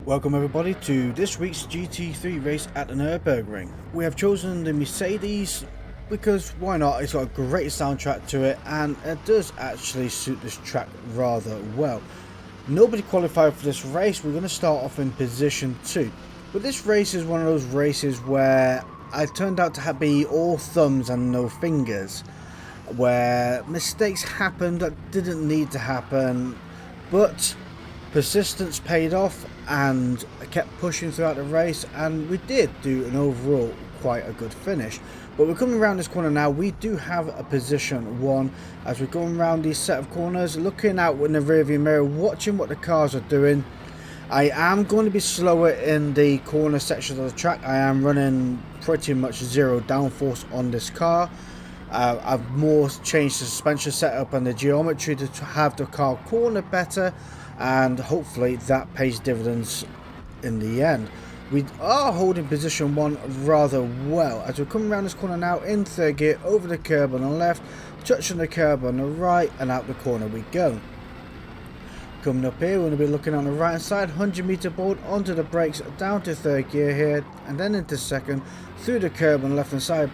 Welcome everybody to this week's GT3 race at the Nürburgring. We have chosen the Mercedes because why not? It's got a great soundtrack to it and it does actually suit this track rather well. Nobody qualified for this race. We're going to start off in position 2. But this race is one of those races where I turned out to be all thumbs and no fingers, where mistakes happened that didn't need to happen, but persistence paid off and I kept pushing throughout the race, and we did do an overall quite a good finish. But we're coming around this corner now. We do have a position 1 as we're going around these set of corners, looking out in the rearview mirror, watching what the cars are doing. I am going to be slower in the corner section of the track. I am running pretty much zero downforce on this car. I've more changed the suspension setup and the geometry to have the car corner better, and hopefully that pays dividends in the end. We are holding position 1 rather well as we're coming around this corner now in 3rd gear, over the curb on the left, touching the curb on the right, and out the corner we go. Coming up here, we're going to be looking on the right hand side, 100-meter board onto the brakes, down to 3rd gear here, and then into 2nd, through the curb on the left hand side,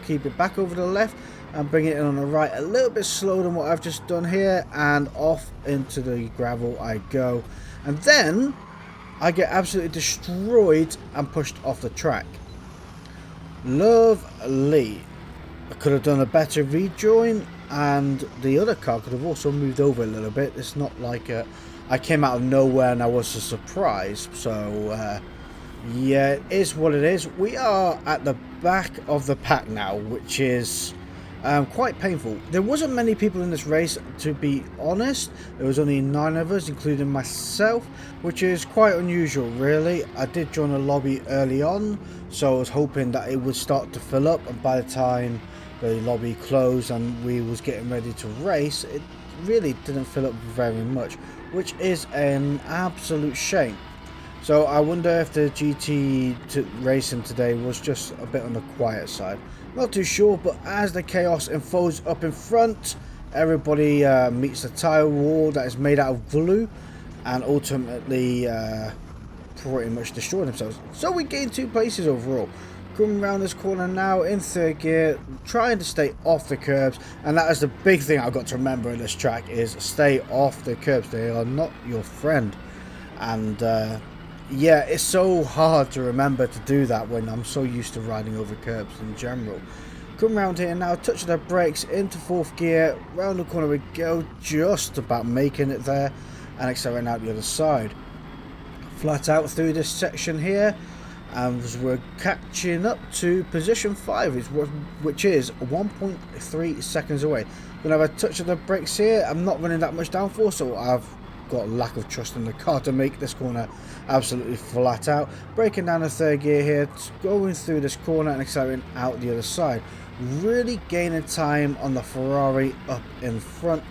keep it back over the left and bring it in on the right, a little bit slower than what I've just done here, and off into the gravel I go, and then I get absolutely destroyed and pushed off the track. Lovely. I could have done a better rejoin, and the other car could have also moved over a little bit. It's not like I came out of nowhere and I was a surprise. So yeah, it is what it is. We are at the back of the pack now, which is quite painful. There wasn't many people in this race, to be honest. There was only 9 of us, including myself, which is quite unusual really. I did join a lobby early on, so I was hoping that it would start to fill up, and by the time the lobby closed and we was getting ready to race, it really didn't fill up very much, which is an absolute shame. So I wonder if the GT racing today was just a bit on the quiet side. Not too sure, but as the chaos unfolds up in front, everybody meets the tyre wall that is made out of glue and ultimately pretty much destroy themselves. So we gained 2 places overall. Coming around this corner now in 3rd gear, trying to stay off the curbs, and that is the big thing I've got to remember in this track, is stay off the curbs. They are not your friend. And yeah, it's so hard to remember to do that when I'm so used to riding over curbs in general. Come around here now, touch the brakes into 4th gear, round the corner we go, just about making it there, and accelerating out the other side. Flat out through this section here, and we're catching up to position 5, which is 1.3 seconds away. Gonna have a touch of the brakes here. I'm not running that much downforce, so I've got a lack of trust in the car to make this corner absolutely flat out. Breaking down the 3rd gear here, going through this corner and accelerating out the other side. Really gaining time on the Ferrari up in front,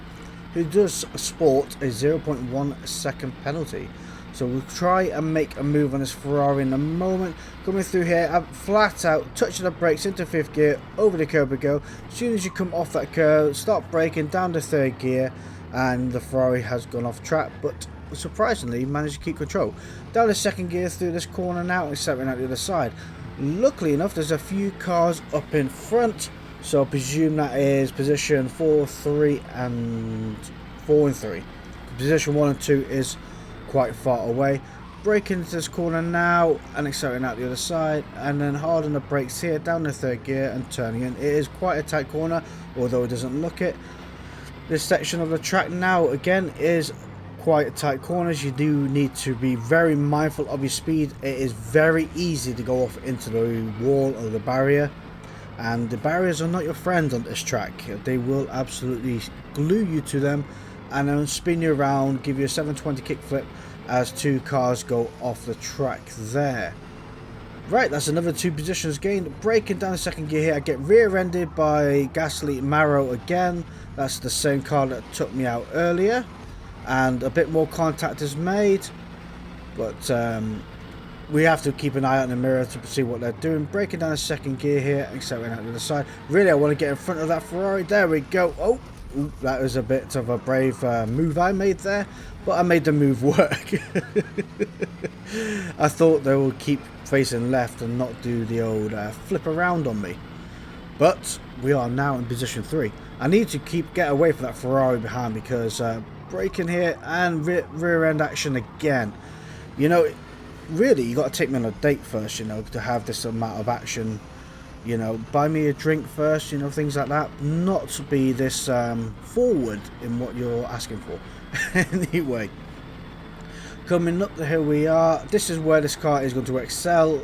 who does sport a 0.1 second penalty. So we'll try and make a move on this Ferrari in a moment. Coming through here, flat out, touching the brakes into 5th gear, over the curb we go. As soon as you come off that curb, start braking down to 3rd gear, and the Ferrari has gone off track, but surprisingly managed to keep control. Down to 2nd gear through this corner now, and accelerating out the other side. Luckily enough, there's a few cars up in front, so I presume that is position 4, 3, and 4 and 3. Position 1 and 2 is quite far away. Braking into this corner now and accelerating out the other side, and then hard on the brakes here, down to 3rd gear and turning in. It is quite a tight corner, although it doesn't look it. This section of the track now again is quite tight corners. You do need to be very mindful of your speed. It is very easy to go off into the wall or the barrier, and the barriers are not your friends on this track. They will absolutely glue you to them and then spin you around, give you a 720 kickflip as 2 cars go off the track there. Right, that's another 2 positions gained. Braking down the 2nd gear here, I get rear-ended by Gasly Maro again. That's the same car that took me out earlier, and a bit more contact is made, but we have to keep an eye out in the mirror to see what they're doing. Braking down the 2nd gear here, accelerating out to the side. Really, I want to get in front of that Ferrari. There we go. Oh, Ooh, that was a bit of a brave move I made there, but I made the move work. I thought they would keep facing left and not do the old flip around on me. But we are now in position 3. I need to get away from that Ferrari behind, because braking here and rear end action again. You know, really, you got to take me on a date first, you know, to have this amount of action. You know, buy me a drink first, you know, things like that. Not to be this forward in what you're asking for. Anyway, coming up the hill we are. This is where this car is going to excel,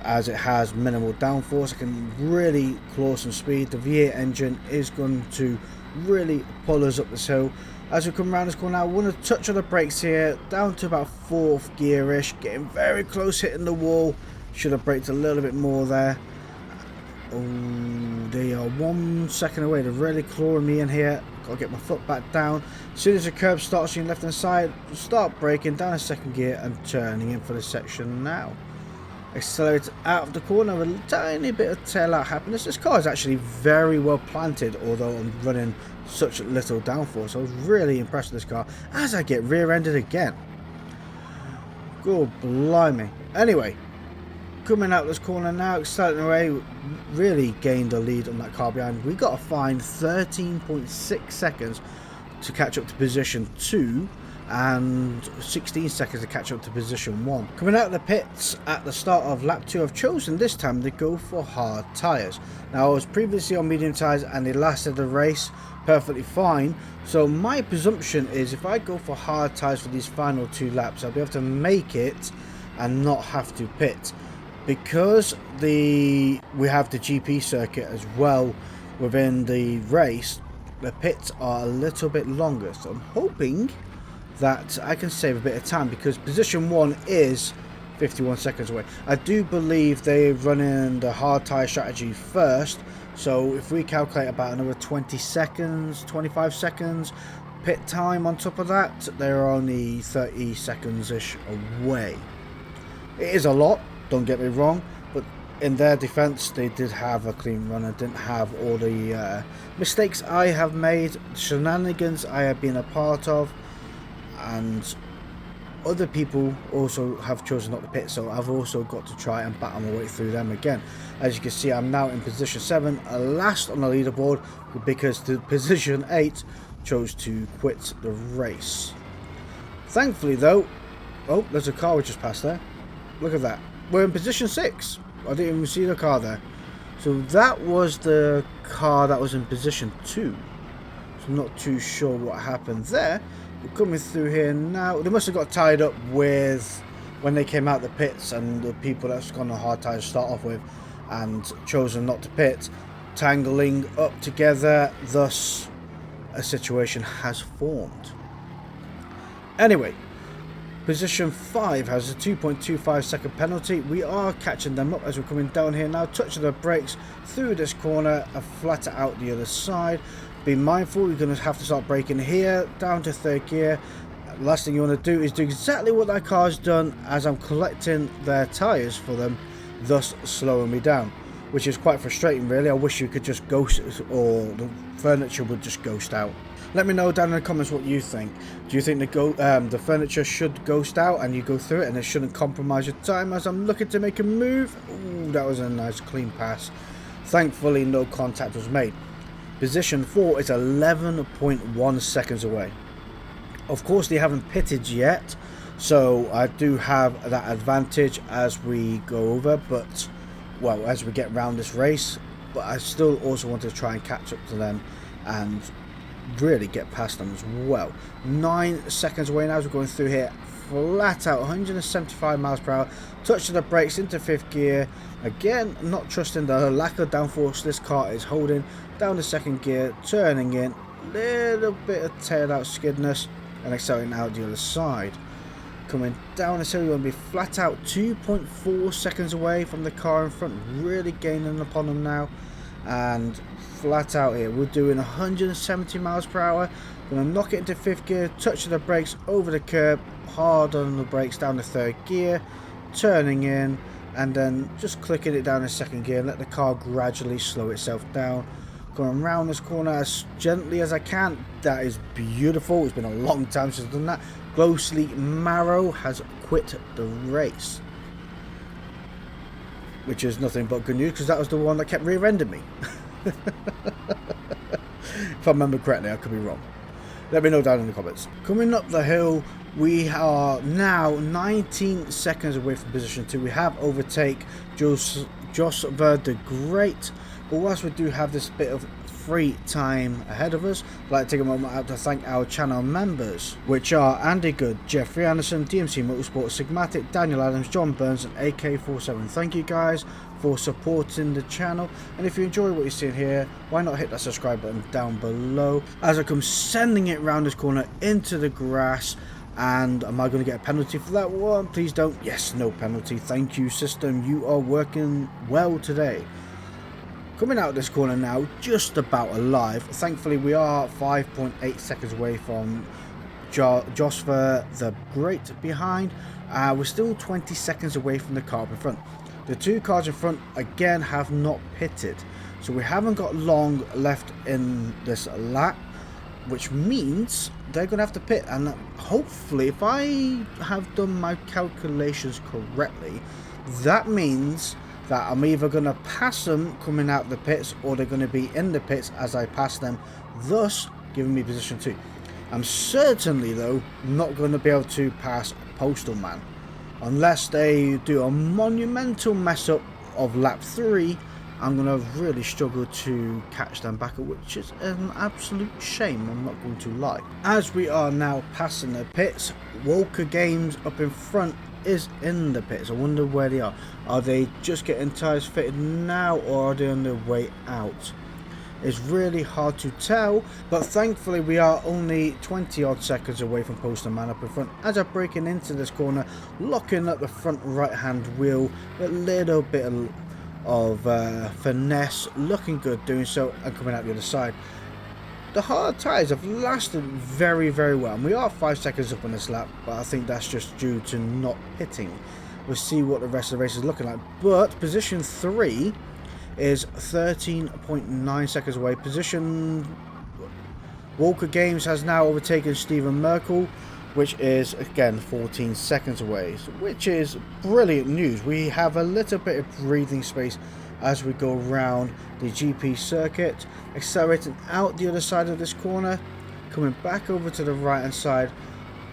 as it has minimal downforce. It can really claw some speed. The V8 engine is going to really pull us up this hill. As we come around this corner now, we want to touch on the brakes here, down to about 4th gear-ish, getting very close, hitting the wall. Should have braked a little bit more there. Oh, they are 1 second away. They're really clawing me in here. Got to get my foot back down. As soon as the curb starts on your left hand side, start braking down a 2nd gear and turning in for the section now. Accelerate out of the corner with a tiny bit of tail out happiness. This car is actually very well planted, although I'm running such little downforce. I was really impressed with this car as I get rear-ended again. God blimey. Anyway, coming out this corner now, accelerating away, really gained a lead on that car behind. We got to find 13.6 seconds to catch up to position 2 and 16 seconds to catch up to position 1. Coming out of the pits at the start of lap 2, I've chosen this time to go for hard tyres. Now, I was previously on medium tyres and they lasted the race perfectly fine, so my presumption is if I go for hard tyres for these final 2 laps, I'll be able to make it and not have to pit. Because we have the GP circuit as well within the race, the pits are a little bit longer, so I'm hoping that I can save a bit of time, because position 1 is 51 seconds away. I do believe they're running the hard tyre strategy first, so if we calculate about another 20 seconds, 25 seconds pit time on top of that, they're only 30 seconds-ish away. It is a lot, don't get me wrong, but in their defense, they did have a clean run and didn't have all the mistakes I have made, shenanigans I have been a part of, and other people also have chosen not to pit, so I've also got to try and battle my way through them again. As you can see, I'm now in position 7, last on the leaderboard, because the position 8 chose to quit the race. Thankfully though, oh, there's a car we just passed there. Look at that. We're in position 6. I didn't even see the car there. So that was the car that was in position 2. So I'm not too sure what happened there. We're coming through here now. They must have got tied up with when they came out the pits, and the people that's gone on hard tyres to start off with and chosen not to pit, tangling up together, thus a situation has formed. Anyway, position 5 has a 2.25 second penalty. We are catching them up as we're coming down here now, touching the brakes through this corner and flatter out the other side. Be mindful, you're going to have to start braking here, down to 3rd gear. Last thing you want to do is do exactly what that car's done, as I'm collecting their tyres for them, thus slowing me down, which is quite frustrating really. I wish you could just ghost, or the furniture would just ghost out. Let me know down in the comments what you think. Do you think the furniture should ghost out and you go through it and it shouldn't compromise your time, as I'm looking to make a move? Ooh, that was a nice clean pass. Thankfully no contact was made. Position 4 is 11.1 seconds away. Of course they haven't pitted yet, so I do have that advantage as we go over, but well, as we get around this race. But I still also want to try and catch up to them and really get past them as well. 9 seconds away now as we're going through here, flat out 175 miles per hour, touching the brakes into 5th gear. Again, not trusting the lack of downforce this car is holding, down to 2nd gear, turning in, little bit of tail out skidness and accelerating out the other side. Coming down this hill, you're going to be flat out 2.4 seconds away from the car in front, really gaining upon them now. And flat out here, we're doing 170 miles per hour. Going to knock it into 5th gear, touching the brakes over the curb, hard on the brakes down to 3rd gear, turning in, and then just clicking it down in 2nd gear and let the car gradually slow itself down. Going around this corner as gently as I can. That is beautiful. It's been a long time since I've done that. Ghostly Marrow has quit the race, which is nothing but good news because that was the one that kept rear-ending me. If I remember correctly, I could be wrong. Let me know down in the comments. Coming up the hill, we are now 19 seconds away from position 2. We have overtaken Josver the Great, but whilst we do have this bit of free time ahead of us, I'd like to take a moment out to thank our channel members, which are Andy Good, Jeffrey Anderson, DMC Motorsport, Sigmatic, Daniel Adams, John Burns and AK47. Thank you guys for supporting the channel, and if you enjoy what you're seeing here, why not hit that subscribe button down below as I come sending it round this corner into the grass. And am I going to get a penalty for that one? Please don't. Yes, no penalty. Thank you, system. You are working well today. Coming out of this corner now, just about alive. Thankfully, we are 5.8 seconds away from Josver the Great behind. We're still 20 seconds away from the car in front. The two cars in front, again, have not pitted. So we haven't got long left in this lap, which means they're going to have to pit. And hopefully, if I have done my calculations correctly, that means that I'm either going to pass them coming out the pits, or they're going to be in the pits as I pass them, thus giving me position 2. I'm certainly, though, not going to be able to pass Postal Man unless they do a monumental mess up of lap 3. I'm going to really struggle to catch them back, which is an absolute shame, I'm not going to lie. As we are now passing the pits, Walker Games up in front is in the pits. I wonder where they are. Are they just getting tyres fitted now, or are they on their way out? It's really hard to tell, but thankfully we are only 20 odd seconds away from Postal Man up in front as I'm breaking into this corner, locking up the front right hand wheel, a little bit of finesse, looking good doing so, and coming out the other side. The hard tyres have lasted very, very well, and we are 5 seconds up on this lap, but I think that's just due to not pitting. We'll see what the rest of the race is looking like, but position 3 is 13.9 seconds away. Position Walker Games has now overtaken Stephen Merkel, which is again 14 seconds away, which is brilliant news. We have a little bit of breathing space as we go around the GP circuit, accelerating out the other side of this corner, coming back over to the right hand side,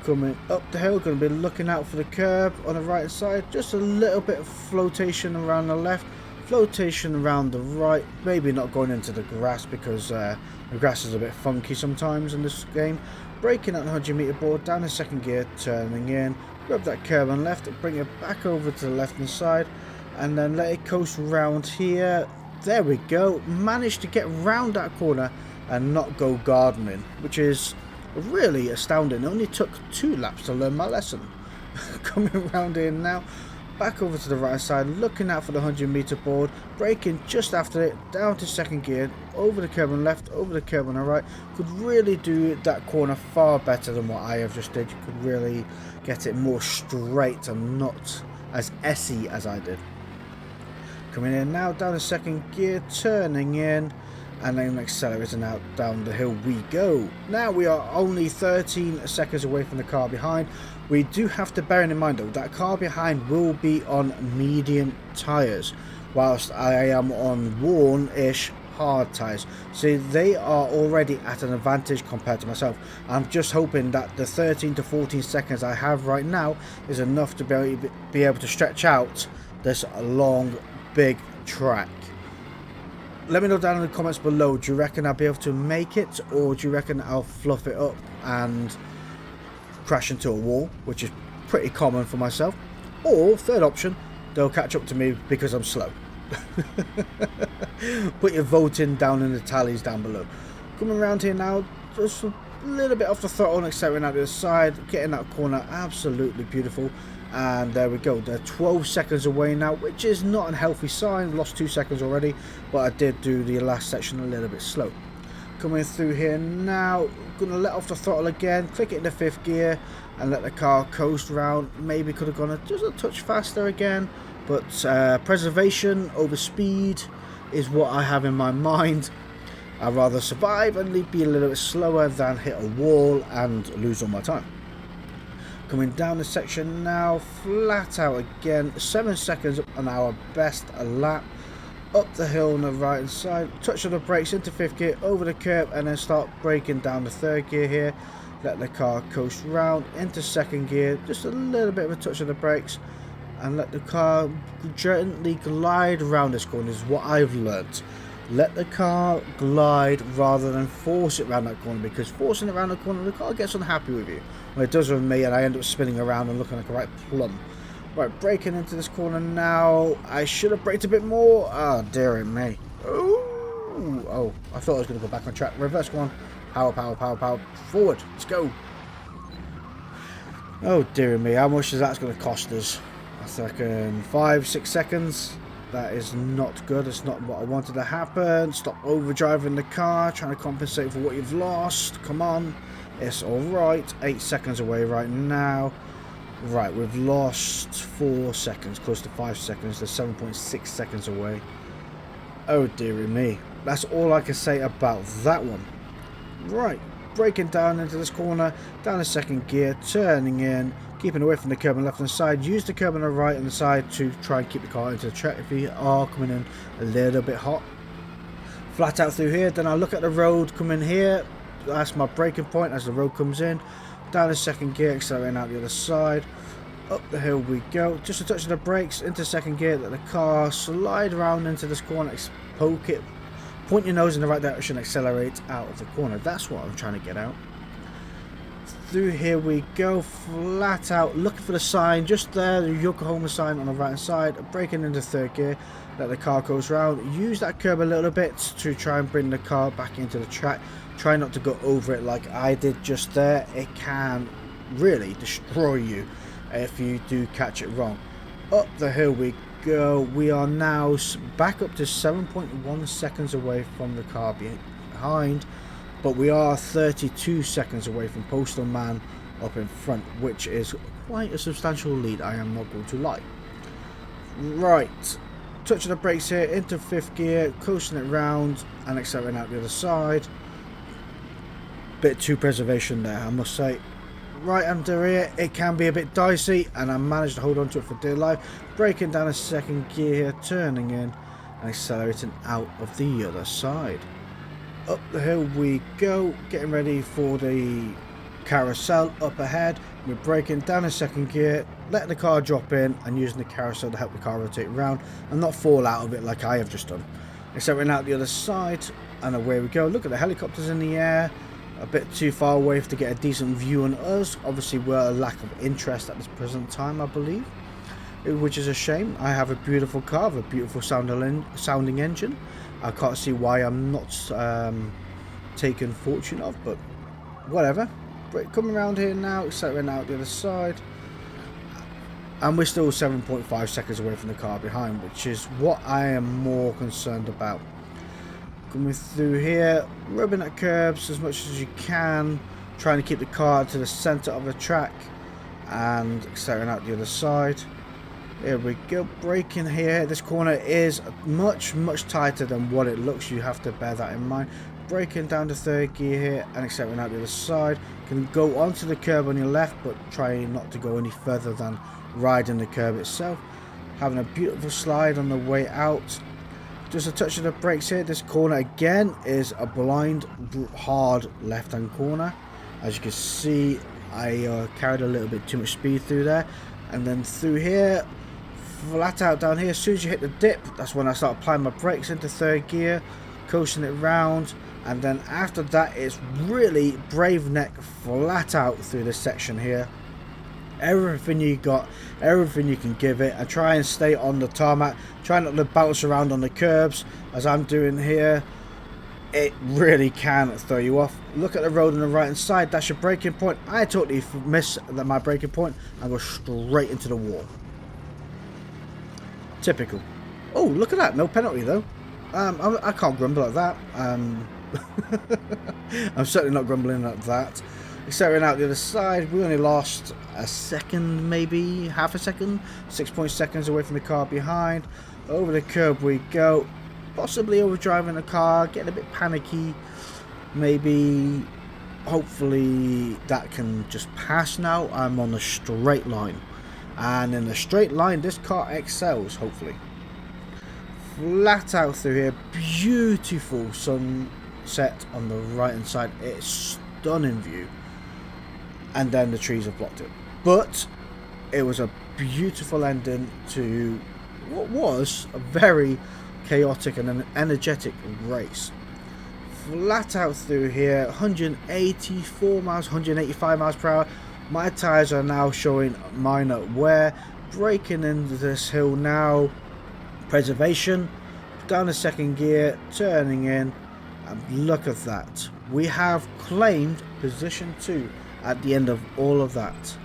coming up the hill, going to be looking out for the curb on the right hand side, just a little bit of flotation around the left, flotation around the right, maybe not going into the grass because the grass is a bit funky sometimes in this game. Braking at the 100-meter board, down in second gear, turning in, grab that curb on left, bring it back over to the left hand side, and then let it coast round here. There we go, managed to get round that corner and not go gardening, which is really astounding. It only took 2 laps to learn my lesson. Coming around here now, back over to the right side, looking out for the 100-meter board, braking just after it, down to second gear, over the curb on left, over the curb on the right. Could really do that corner far better than what I have just did. You could really get it more straight and not as essy as I did. Coming in now, down to second gear, turning in, and then accelerating out down the hill we go. Now we are only 13 seconds away from the car behind. We do have to bear in mind though, that car behind will be on medium tyres, whilst I am on worn-ish hard tyres. So they are already at an advantage compared to myself. I'm just hoping that the 13 to 14 seconds I have right now is enough to be able to stretch out this long, big track. Let me know down in the comments below, do you reckon I'll be able to make it, or do you reckon I'll fluff it up and crash into a wall, which is pretty common for myself? Or, third option, they'll catch up to me because I'm slow. Put your voting down in the tallies down below. Coming around here now, just a little bit off the throttle and accelerating out the side, getting that corner absolutely beautiful. And there we go, they're 12 seconds away now, which is not a healthy sign. Lost 2 seconds already, but I did do the last section a little bit slow. Coming through here now, gonna let off the throttle again, click it into 5th gear and let the car coast round. Maybe could have gone just a touch faster again, but preservation over speed is what I have in my mind. I'd rather survive and be a little bit slower than hit a wall and lose all my time. Coming down the section now, flat out again, 7 seconds on our best lap. Up the hill on the right hand side, touch of the brakes into 5th gear, over the curb, and then start braking down the 3rd gear here. Let the car coast round into 2nd gear, just a little bit of a touch of the brakes, and let the car gently glide around this corner is what I've learnt. Let the car glide rather than force it around that corner, because forcing it around the corner, the car gets unhappy with you. Well, it does with me, and I end up spinning around and looking like a right plum. Right, braking into this corner now. I should have braked a bit more. Oh, dear me. Ooh. Oh, I thought I was going to go back on track. Reverse, go on. Power, power, power, power. Forward. Let's go. Oh, dear me. How much is that going to cost us? A second. 5-6 seconds. That is not good. It's not what I wanted to happen. Stop overdriving the car. Trying to compensate for what you've lost. Come on. It's alright. 8 seconds away right now. Right, we've lost 4 seconds, close to 5 seconds. They're 7.6 seconds away. Oh dearie me. That's all I can say about that one. Right, braking down into this corner, down the 2nd gear, turning in, keeping away from the curb on the left hand side. Use the curb on the right hand side to try and keep the car into the track if you are coming in a little bit hot. Flat out through here, then I'll look at the road coming here. That's my braking point as the road comes in. Down the 2nd gear, accelerating out the other side. Up the hill we go. Just a touch of the brakes into 2nd gear. Let the car slide around into this corner. Poke it. Point your nose in the right direction. Accelerate out of the corner. That's what I'm trying to get out. Through here we go. Flat out. Looking for the sign. Just there. The Yokohama sign on the right hand side. Braking into 3rd gear. Let the car goes round. Use that curb a little bit to try and bring the car back into the track. Try not to go over it like I did just there. It can really destroy you if you do catch it wrong. Up the hill we go. We are now back up to 7.1 seconds away from the car behind, but we are 32 seconds away from Postal Man up in front, which is quite a substantial lead, I am not going to lie. Right, touch of the brakes here into 5th gear, coasting it round and accelerating out the other side. Bit too preservation there, I must say. Right under here, it can be a bit dicey, and I managed to hold on to it for dear life. Braking down a 2nd gear here, turning in and accelerating out of the other side. Up the hill we go, getting ready for the carousel up ahead. We're braking down a 2nd gear, letting the car drop in and using the carousel to help the car rotate around and not fall out of it like I have just done. Accelerating out the other side, and away we go. Look at the helicopters in the air. A bit too far away to get a decent view on us. Obviously we're a lack of interest at this present time, I believe, which is a shame. I have a beautiful car with a beautiful sounding engine. I can't see why I'm not taken fortune of, but whatever. Coming around here now, accelerating out the other side, and we're still 7.5 seconds away from the car behind, which is what I am more concerned about. Coming through here, rubbing at curbs as much as you can, trying to keep the car to the centre of the track and accelerating out the other side. Here we go, braking here. This corner is much tighter than what it looks. You have to bear that in mind. Braking down to 3rd gear here and accelerating out the other side. Can go onto the curb on your left, but try not to go any further than riding the curb itself. Having a beautiful slide on the way out. Just a touch of the brakes here. This corner again is a blind, hard left-hand corner. As you can see, I carried a little bit too much speed through there. And then through here, flat out down here, as soon as you hit the dip, that's when I start applying my brakes into 3rd gear, coasting it round. And then after that, it's really brave neck flat out through this section here. Everything you got, everything you can give it, and try and stay on the tarmac. Try not to bounce around on the curbs as I'm doing here. It really can throw you off. Look at the road on the right hand side. That's your braking point. I totally miss my braking point and go straight into the wall. Typical. Oh, look at that. No penalty though. I can't grumble at that. I'm certainly not grumbling at that. Accelerating out the other side, we only lost a second, maybe half a second, 6 seconds away from the car behind. Over the curb we go, possibly overdriving the car, getting a bit panicky, maybe hopefully that can just pass now. I'm on a straight line, and in a straight line this car excels, hopefully. Flat out through here, beautiful sunset on the right hand side. It's stunning view, and then the trees have blocked it, but it was a beautiful ending to what was a very chaotic and an energetic race. Flat out through here, 184 miles, 185 miles per hour. My tyres are now showing minor wear. Braking into this hill now, preservation, down a second gear, turning in, and look at that. We have claimed position 2 at the end of all of that.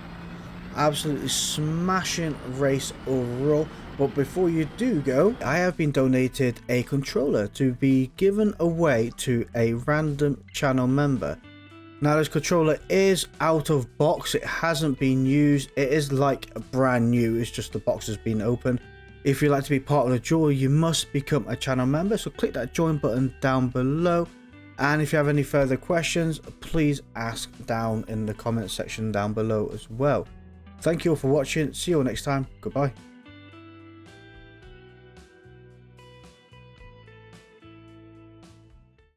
Absolutely smashing race overall. But before you do go, I have been donated a controller to be given away to a random channel member. Now this controller is out of box, it hasn't been used, it is like brand new, it's just the box has been opened. If you'd like to be part of the draw, you must become a channel member, so click that join button down below. And if you have any further questions, please ask down in the comment section down below as well. Thank you all for watching, see you all next time, goodbye.